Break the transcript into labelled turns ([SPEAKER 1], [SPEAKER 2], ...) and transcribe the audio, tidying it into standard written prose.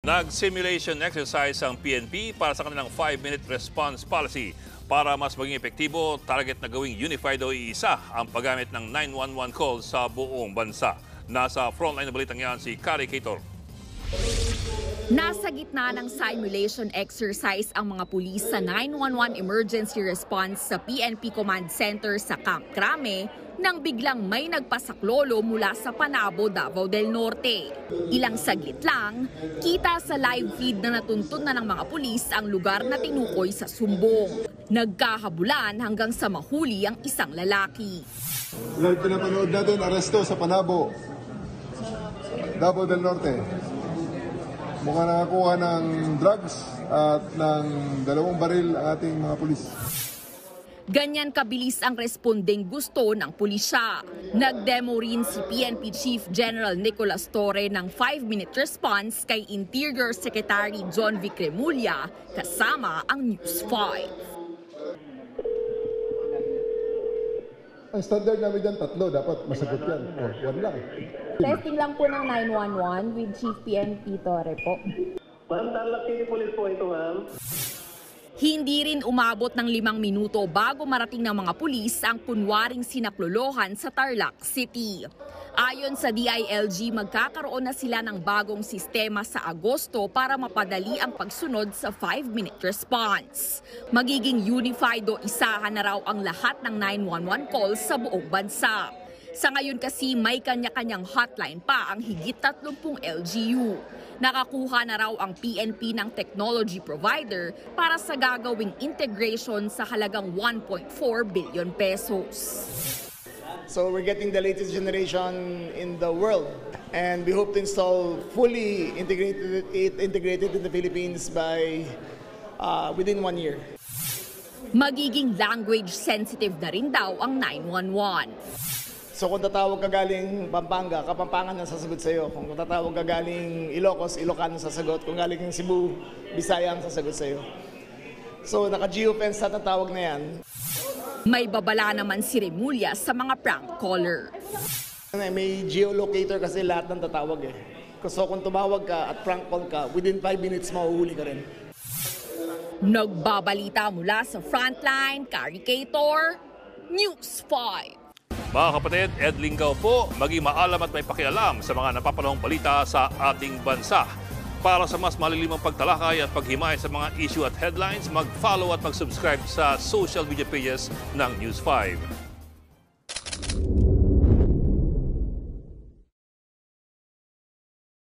[SPEAKER 1] Nag-simulation exercise ang PNP para sa kanilang 5-minute response policy. Para mas maging epektibo, target na gawing unified o iisa ang paggamit ng 911 calls sa buong bansa. Nasa frontline na balitang yan si Kari Cator.
[SPEAKER 2] Nasa gitna ng simulation exercise ang mga pulis sa 911 emergency response sa PNP Command Center sa Camp Crame nang biglang may nagpasaklolo mula sa Panabo, Davao del Norte. Ilang saglit lang, kita sa live feed na natuntun na ng mga pulis ang lugar na tinukoy sa sumbong. Nagkahabulan hanggang sa mahuli ang isang lalaki.
[SPEAKER 3] Live pinapanood natin, aresto sa Panabo, Davao del Norte. Mukhang nakakuha ng drugs at ng 2 baril ang ating mga pulis.
[SPEAKER 2] Ganyan kabilis ang responding gusto ng pulisya. Nag-demo rin si PNP Chief General Nicolas Torre ng 5-minute response kay Interior Secretary John Vic Remulla kasama ang News 5.
[SPEAKER 3] Ang standard namin dyan, 3. Dapat masagot yan. O, 1 lang.
[SPEAKER 4] Testing lang po ng 911 with Chief PNP Torre po.
[SPEAKER 5] Ma'am, Tarlac City Police po ito, ma'am.
[SPEAKER 2] Hindi rin umabot ng 5 minuto bago marating ng mga pulis ang kunwaring sinaklolohan sa Tarlac City. Ayon sa DILG, magkakaroon na sila ng bagong sistema sa Agosto para mapadali ang pagsunod sa 5-minute response. Magiging unified o isahan na raw ang lahat ng 911 calls sa buong bansa. Sa ngayon kasi may kanya-kanyang hotline pa ang higit 30 LGU. Nakakuha na raw ang PNP ng technology provider para sa gagawing integration sa halagang 1.4 billion pesos.
[SPEAKER 6] So we're getting the latest generation in the world, and we hope to install fully integrated in the Philippines by within 1 year.
[SPEAKER 2] Magiging language sensitive na rin daw ang 911.
[SPEAKER 6] So kung tatawag ka galing Pampanga, Kapampangan ang sasagot sa'yo. Kung tatawag ka galing Ilocos, Ilocano ang sasagot. Kung galing Cebu, Bisaya ang sasagot sa'yo. So naka-geofence na tatawag na yan.
[SPEAKER 2] May babala naman si Remulla sa mga prank caller.
[SPEAKER 6] May geolocator kasi lahat ng tatawag eh. So kung tumawag ka at prank call ka, within 5 minutes mahuhuli ka rin.
[SPEAKER 2] Nagbabalita mula sa Frontline, Kari Cator, News 5.
[SPEAKER 1] Mga kapatid, Ed Lingaw po, maging maalam at may pakialam sa mga napapanahong balita sa ating bansa. Para sa mas malilimang pagtalakay at paghimay sa mga issue at headlines, mag-follow at mag-subscribe sa social media pages ng News 5.